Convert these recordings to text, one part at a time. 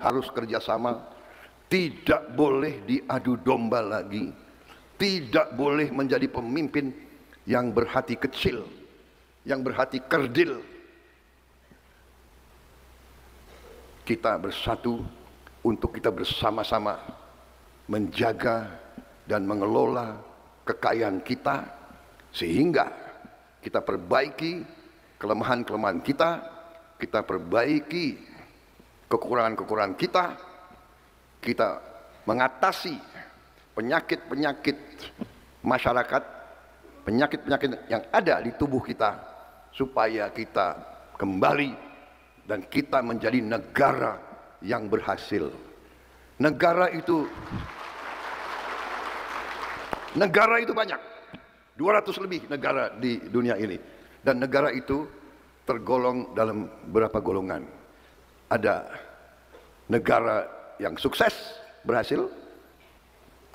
harus kerjasama, tidak boleh diadu domba lagi, tidak boleh menjadi pemimpin yang berhati kecil, yang berhati kerdil. Kita bersatu untuk kita bersama-sama menjaga dan mengelola kekayaan kita, sehingga kita perbaiki kelemahan-kelemahan kita perbaiki kekurangan-kekurangan kita mengatasi penyakit-penyakit masyarakat, penyakit-penyakit yang ada di tubuh kita, supaya kita kembali dan kita menjadi negara yang berhasil. Negara itu banyak, 200 lebih negara di dunia ini, dan negara itu tergolong dalam beberapa golongan. Ada negara yang sukses, berhasil,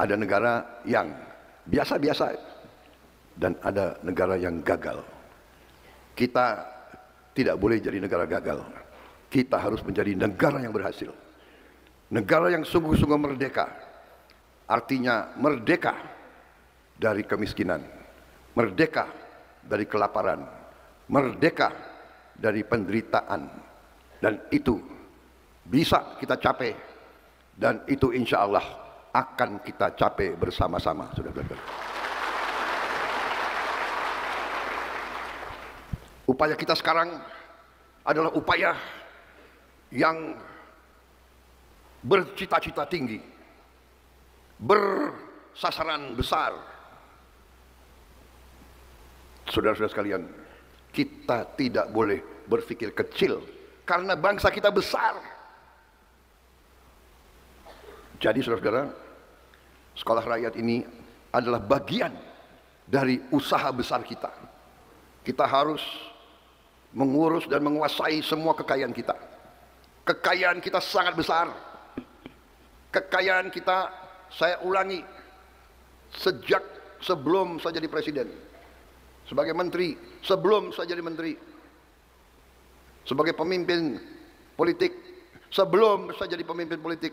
ada negara yang biasa-biasa, dan ada negara yang gagal. Kita tidak boleh jadi negara gagal. Kita harus menjadi negara yang berhasil, negara yang sungguh-sungguh merdeka. Artinya merdeka dari kemiskinan, merdeka dari kelaparan, merdeka dari penderitaan, dan itu bisa kita capai, dan itu insya Allah akan kita capai bersama-sama, saudara-saudara. Upaya kita sekarang adalah upaya yang bercita-cita tinggi, bersasaran besar. Saudara-saudara sekalian, kita tidak boleh berpikir kecil, karena bangsa kita besar. Jadi saudara-saudara, sekolah rakyat ini adalah bagian dari usaha besar kita. Kita harus mengurus dan menguasai semua kekayaan kita. Kekayaan kita sangat besar. Kekayaan kita, saya ulangi, sejak sebelum saya jadi presiden, sebagai menteri, sebelum saya jadi menteri, sebagai pemimpin politik, sebelum saya jadi pemimpin politik,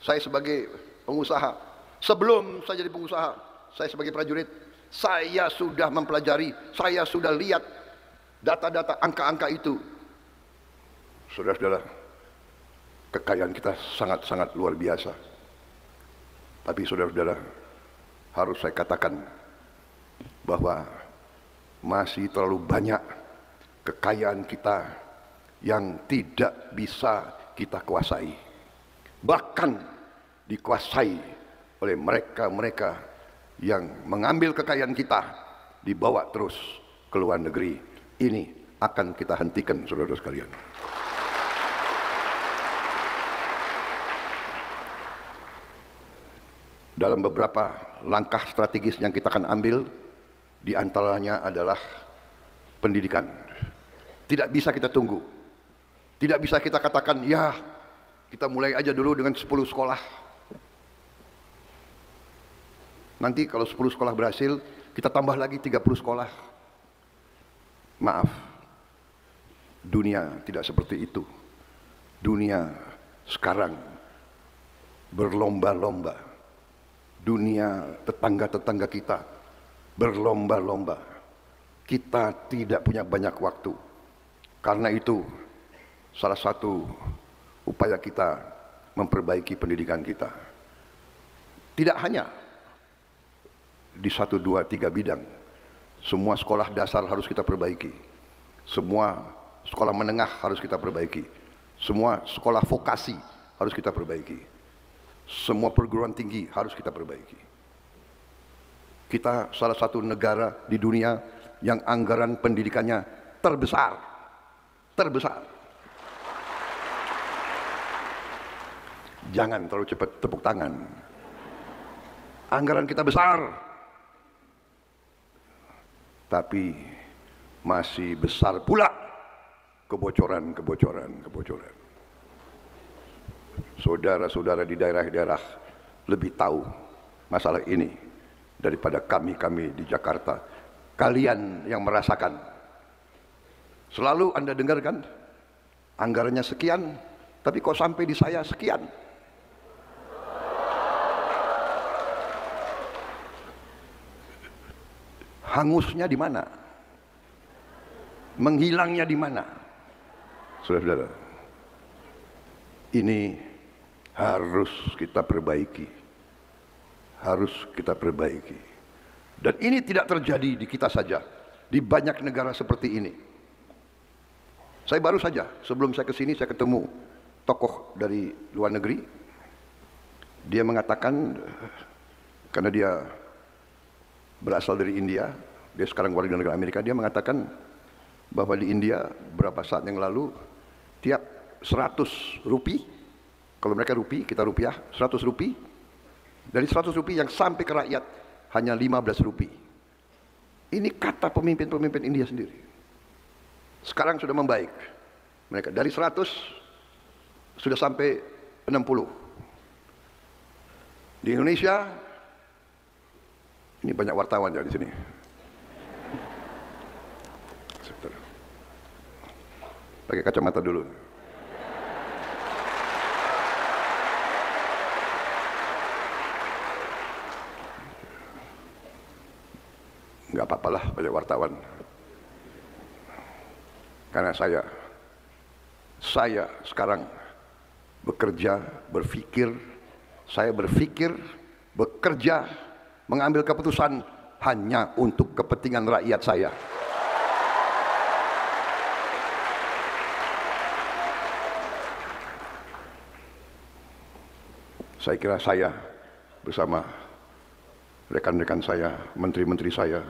saya sebagai pengusaha, sebelum saya jadi pengusaha, saya sebagai prajurit, saya sudah mempelajari, saya sudah lihat data-data, angka-angka itu. Saudara-saudara, kekayaan kita sangat-sangat luar biasa. Tapi saudara-saudara, harus saya katakan bahwa masih terlalu banyak kekayaan kita yang tidak bisa kita kuasai, bahkan dikuasai oleh mereka-mereka yang mengambil kekayaan kita, dibawa terus ke luar negeri. Ini akan kita hentikan, saudara-saudara sekalian. Dalam beberapa langkah strategis yang kita akan ambil, di antaranya adalah pendidikan. Tidak bisa kita tunggu. Tidak bisa kita katakan, ya kita mulai aja dulu dengan 10 sekolah. Nanti kalau 10 sekolah berhasil, kita tambah lagi 30 sekolah. Maaf, dunia tidak seperti itu. Dunia sekarang berlomba-lomba. Dunia tetangga-tetangga kita berlomba-lomba. Kita tidak punya banyak waktu. Karena itu, salah satu upaya kita memperbaiki pendidikan kita. Tidak hanya di 1, 2, 3 bidang. Semua sekolah dasar harus kita perbaiki. Semua sekolah menengah harus kita perbaiki. Semua sekolah vokasi harus kita perbaiki. Semua perguruan tinggi harus kita perbaiki. Kita salah satu negara di dunia yang anggaran pendidikannya terbesar. Terbesar. Jangan terlalu cepat tepuk tangan. Anggaran kita besar, tapi masih besar pula kebocoran. Saudara-saudara di daerah-daerah lebih tahu masalah ini daripada kami di Jakarta. Kalian yang merasakan. Selalu Anda dengarkan, anggarannya sekian, Tapi kok sampai di saya sekian? Hangusnya di mana? Menghilangnya di mana? Saudara-saudara, ini harus kita perbaiki. Harus kita perbaiki. Dan ini tidak terjadi di kita saja, di banyak negara seperti ini. Saya baru saja, sebelum saya ke sini, saya ketemu tokoh dari luar negeri. Dia mengatakan, karena dia berasal dari India, dia sekarang warga negara Amerika, dia mengatakan bahwa di India beberapa saat yang lalu, tiap 100 rupiah, kalau mereka rupiah, kita rupiah, 100 rupiah, dari 100 rupiah yang sampai ke rakyat hanya 15 rupiah. Ini kata pemimpin-pemimpin India sendiri. Sekarang sudah membaik. Mereka dari 100 sudah sampai 60. Di Indonesia, ini banyak wartawan ya di sini. Pakai kacamata dulu. Nggak apa-apalah banyak wartawan. Karena saya sekarang bekerja, berpikir, bekerja, mengambil keputusan hanya untuk kepentingan rakyat saya. Saya kira saya bersama rekan-rekan saya, menteri-menteri saya,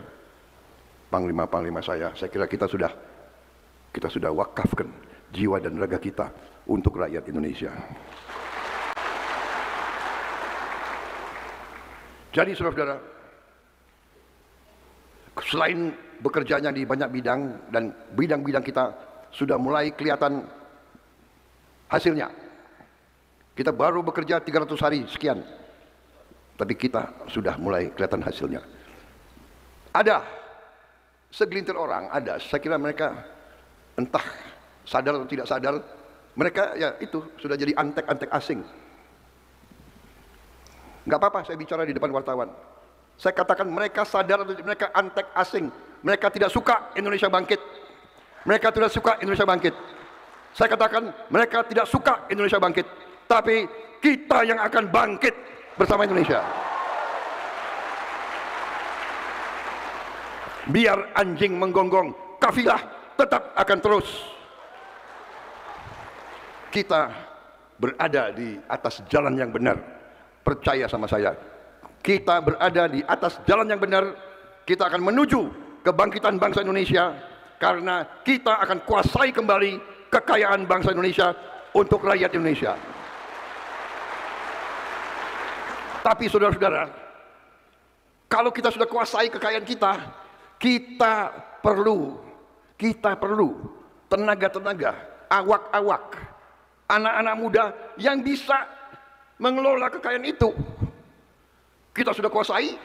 panglima-panglima saya kira kita sudah wakafkan jiwa dan raga kita untuk rakyat Indonesia. Jadi saudara-saudara, selain bekerjanya di banyak bidang dan bidang-bidang kita sudah mulai kelihatan hasilnya. Kita baru bekerja 300 hari sekian, tapi kita sudah mulai kelihatan hasilnya. Ada segelintir orang, saya kira mereka entah sadar atau tidak sadar, mereka ya itu sudah jadi antek-antek asing. Nggak apa-apa saya bicara di depan wartawan. Saya katakan mereka sadar atau mereka antek asing. Mereka tidak suka Indonesia bangkit. Mereka tidak suka Indonesia bangkit. Saya katakan mereka tidak suka Indonesia bangkit. Tapi kita yang akan bangkit bersama Indonesia. Biar anjing menggonggong, kafilah tetap akan terus. Kita berada di atas jalan yang benar. Percaya sama saya. Kita berada di atas jalan yang benar. Kita akan menuju kebangkitan bangsa Indonesia. Karena kita akan kuasai kembali kekayaan bangsa Indonesia untuk rakyat Indonesia. Tapi saudara-saudara, kalau kita sudah kuasai kekayaan kita, kita perlu tenaga-tenaga, awak-awak, anak-anak muda yang bisa mengelola kekayaan itu. Kita sudah kuasai,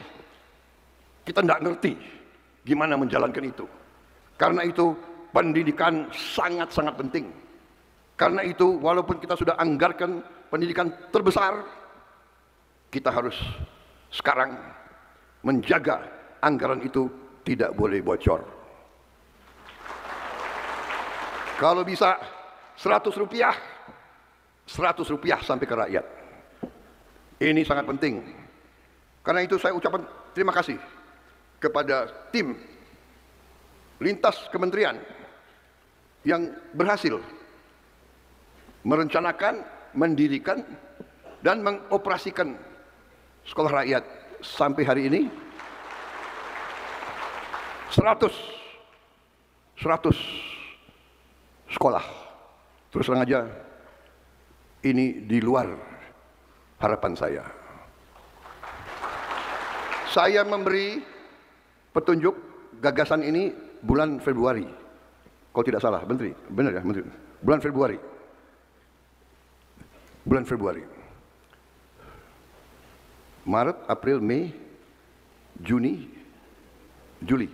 kita tidak ngerti gimana menjalankan itu. Karena itu pendidikan sangat-sangat penting. Karena itu walaupun kita sudah anggarkan pendidikan terbesar, kita harus sekarang menjaga anggaran itu tidak boleh bocor. Kalau bisa 100 rupiah sampai ke rakyat. Ini sangat penting. Karena itu saya ucapkan terima kasih kepada tim lintas kementerian yang berhasil merencanakan, mendirikan, dan mengoperasikan sekolah rakyat sampai hari ini 100 sekolah. Terus terang aja, ini di luar harapan saya. Saya memberi petunjuk gagasan ini bulan Februari. Kalau tidak salah, Menteri, benar ya, Menteri? Bulan Februari. Maret, April, Mei, Juni, Juli.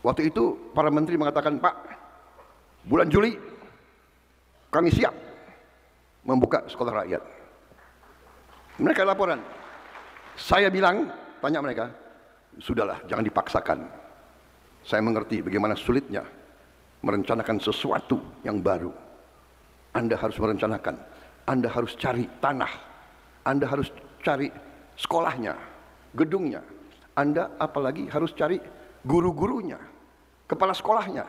Waktu itu para menteri mengatakan, Pak, bulan Juli kami siap membuka sekolah rakyat. Mereka laporan. Saya bilang, tanya mereka, sudahlah, jangan dipaksakan. Saya mengerti bagaimana sulitnya merencanakan sesuatu yang baru. Anda harus merencanakan, Anda harus cari tanah, Anda harus cari sekolahnya, gedungnya. Anda apalagi harus cari guru-gurunya, kepala sekolahnya.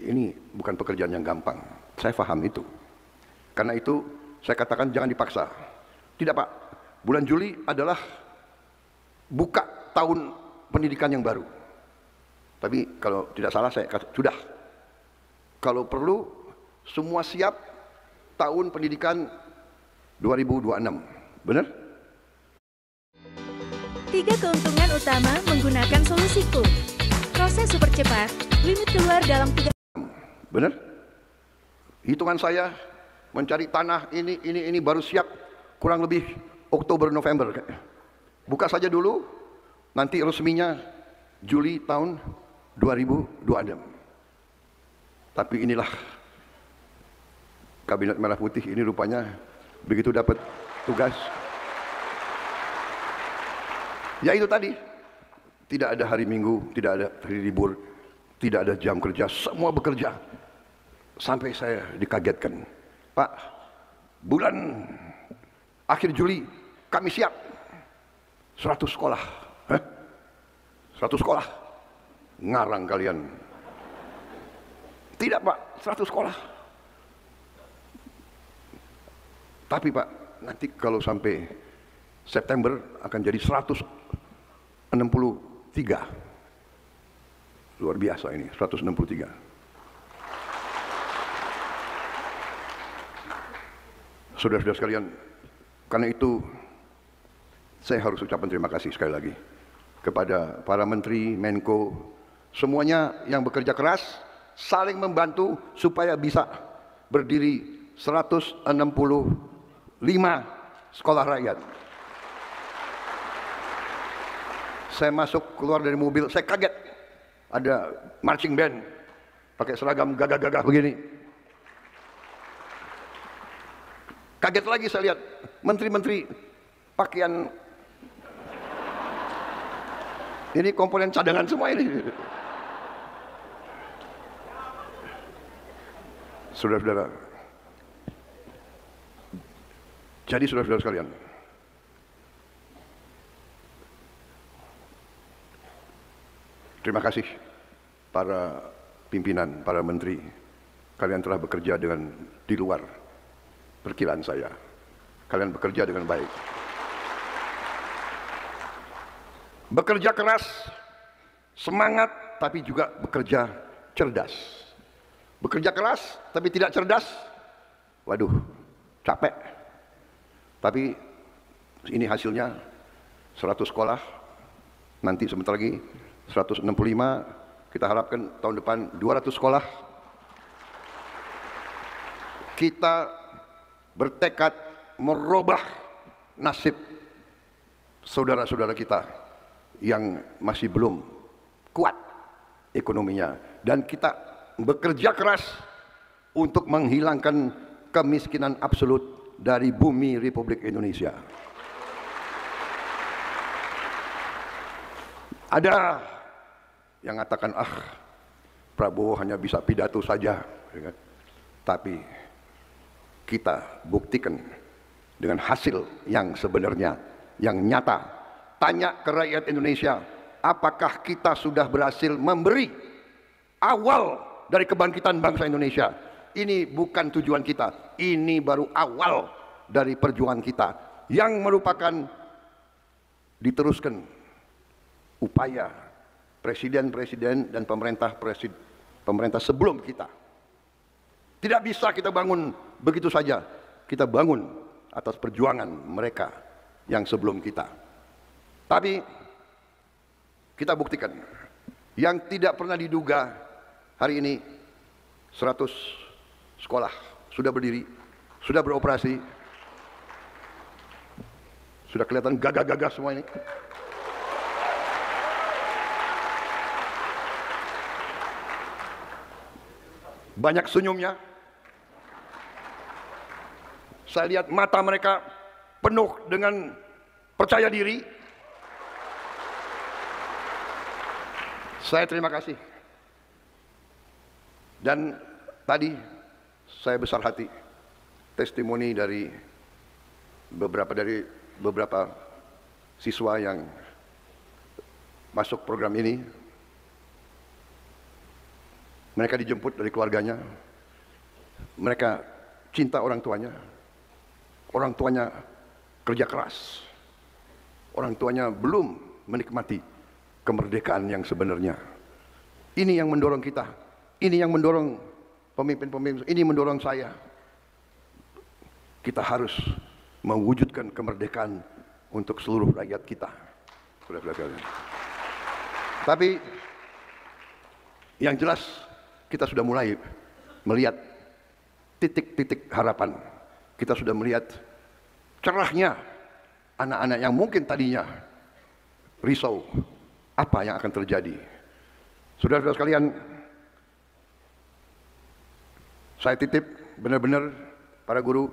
Ini bukan pekerjaan yang gampang, saya paham itu. Karena itu saya katakan jangan dipaksa. Tidak Pak, bulan Juli adalah buka tahun pendidikan yang baru. Tapi kalau tidak salah saya kata, sudah. Kalau perlu semua siap tahun pendidikan 2026. Benar? 3 keuntungan utama menggunakan solusi Cool. Proses super cepat, limit keluar dalam 3. Benar? Hitungan saya mencari tanah ini baru siap kurang lebih Oktober November. Buka saja dulu, nanti resminya Juli tahun 2026. Tapi inilah Kabinet Merah Putih ini rupanya begitu dapat tugas. Ya itu tadi, tidak ada hari Minggu, tidak ada hari libur, tidak ada jam kerja, semua bekerja. Sampai saya dikagetkan, Pak, bulan akhir Juli kami siap 100 sekolah. 100 sekolah? Ngarang kalian. Tidak Pak, 100 sekolah. Tapi Pak, nanti kalau sampai September akan jadi 163. Luar biasa ini, 163. Saudara-saudara sekalian, karena itu saya harus ucapkan terima kasih sekali lagi kepada para menteri, Menko, semuanya yang bekerja keras, saling membantu supaya bisa berdiri 165 sekolah rakyat. Saya masuk keluar dari mobil, saya kaget ada marching band pakai seragam gagah-gagah begini. Kaget lagi saya lihat menteri-menteri pakaian ini komponen cadangan semua ini. Saudara-saudara, jadi saudara-saudara sekalian, terima kasih para pimpinan, para menteri, kalian telah bekerja dengan di luar perkiraan saya. Kalian bekerja dengan baik. Bekerja keras, semangat, tapi juga bekerja cerdas. Bekerja keras, tapi tidak cerdas. Waduh, capek. Tapi ini hasilnya 100 sekolah, nanti sebentar lagi 165, kita harapkan tahun depan 200 sekolah. Kita bertekad merubah nasib saudara-saudara kita yang masih belum kuat ekonominya, dan kita bekerja keras untuk menghilangkan kemiskinan absolut dari bumi Republik Indonesia. Ada yang mengatakan, Prabowo hanya bisa pidato saja, tapi kita buktikan dengan hasil yang sebenarnya, yang nyata. Tanya ke rakyat Indonesia, apakah kita sudah berhasil memberi awal dari kebangkitan bangsa Indonesia? Ini bukan tujuan kita, ini baru awal dari perjuangan kita yang merupakan diteruskan upaya presiden-presiden dan pemerintah sebelum kita. Tidak bisa kita bangun begitu saja. Kita bangun atas perjuangan mereka yang sebelum kita. Tapi kita buktikan yang tidak pernah diduga. Hari ini 100 sekolah sudah berdiri, sudah beroperasi, sudah kelihatan gagah-gagah semua ini. Banyak senyumnya. Saya lihat mata mereka penuh dengan percaya diri. Saya terima kasih. Dan tadi saya besar hati testimoni dari beberapa siswa yang masuk program ini. Mereka dijemput dari keluarganya. Mereka cinta orang tuanya. Orang tuanya kerja keras. Orang tuanya belum menikmati kemerdekaan yang sebenarnya. Ini yang mendorong kita. Ini yang mendorong pemimpin-pemimpin. Ini mendorong saya. Kita harus mewujudkan kemerdekaan untuk seluruh rakyat kita. Tapi yang jelas kita sudah mulai melihat titik-titik harapan. Kita sudah melihat cerahnya anak-anak yang mungkin tadinya risau apa yang akan terjadi. Saudara-saudara sekalian, saya titip benar-benar para guru,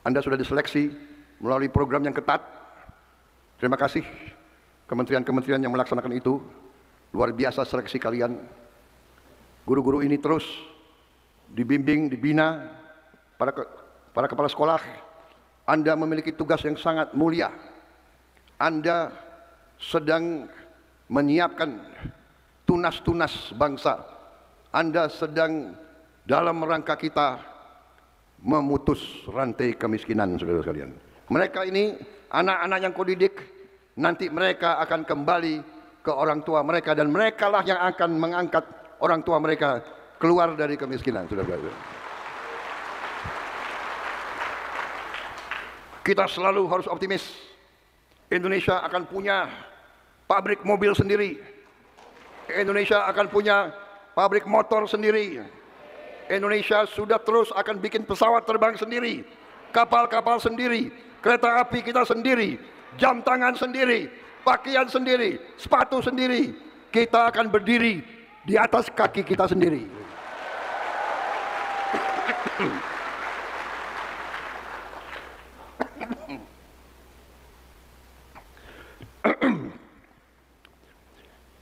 Anda sudah diseleksi melalui program yang ketat. Terima kasih kementerian-kementerian yang melaksanakan itu. Luar biasa seleksi kalian. Guru-guru ini terus dibimbing, dibina. Para kepala sekolah, Anda memiliki tugas yang sangat mulia. Anda sedang menyiapkan tunas-tunas bangsa. Anda sedang dalam rangka kita memutus rantai kemiskinan, saudara sekalian. Mereka ini anak-anak yang kau didik, nanti mereka akan kembali ke orang tua mereka, dan merekalah yang akan mengangkat orang tua mereka keluar dari kemiskinan, saudara sekalian. Kita selalu harus optimis. Indonesia akan punya pabrik mobil sendiri. Indonesia akan punya pabrik motor sendiri. Indonesia sudah terus akan bikin pesawat terbang sendiri, kapal-kapal sendiri, kereta api kita sendiri, jam tangan sendiri, pakaian sendiri, sepatu sendiri. Kita akan berdiri di atas kaki kita sendiri.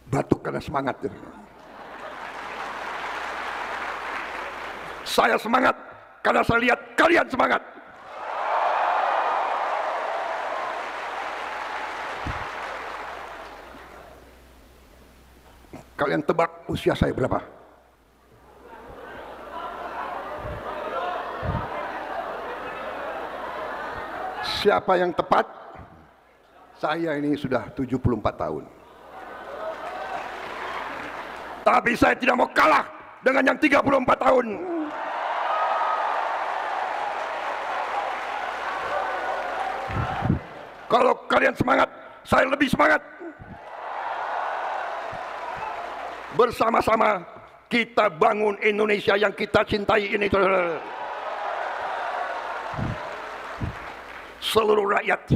Batuk karena semangat. Saya semangat karena saya lihat kalian semangat. Kalian tebak usia saya berapa? Siapa yang tepat? Saya ini sudah 74 tahun. Tapi saya tidak mau kalah dengan yang 34 tahun. Kalau kalian semangat, saya lebih semangat. Bersama-sama kita bangun Indonesia yang kita cintai ini. Seluruh rakyat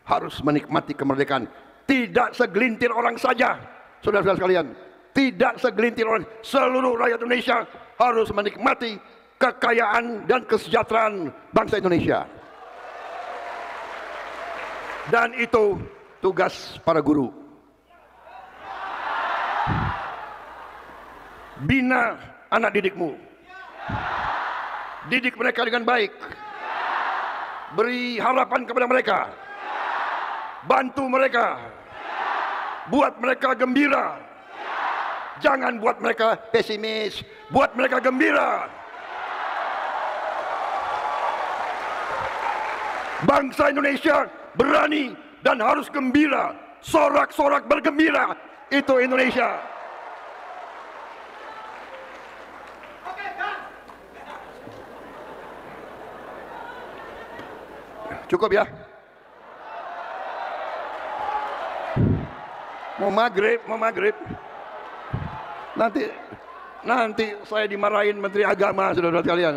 harus menikmati kemerdekaan. Tidak segelintir orang saja, saudara-saudara sekalian. Tidak segelintir orang, seluruh rakyat Indonesia harus menikmati kekayaan dan kesejahteraan bangsa Indonesia. Dan itu tugas para guru. Bina anak didikmu. Didik mereka dengan baik. Beri harapan kepada mereka. Bantu mereka. Buat mereka gembira. Jangan buat mereka pesimis, buat mereka gembira. Bangsa Indonesia berani dan harus gembira, sorak-sorak bergembira. Itu Indonesia. Cukup ya? Mau maghrib. Nanti saya dimarahin Menteri Agama, saudara-saudara sekalian.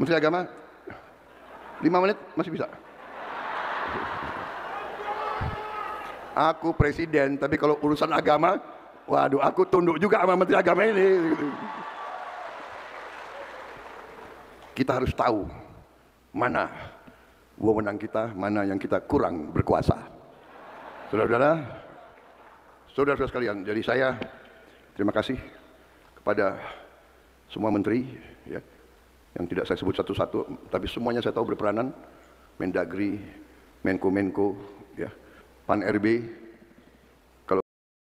Menteri Agama, 5 menit masih bisa. Aku presiden, tapi kalau urusan agama, waduh, aku tunduk juga sama menteri agama ini. Kita harus tahu mana wewenang kita, mana yang kita kurang berkuasa. Saudara-saudara, saudara-saudara sekalian, jadi saya terima kasih kepada semua menteri, ya, yang tidak saya sebut satu-satu, tapi semuanya saya tahu berperanan, Mendagri, Menko-Menko, ya, Pan RB,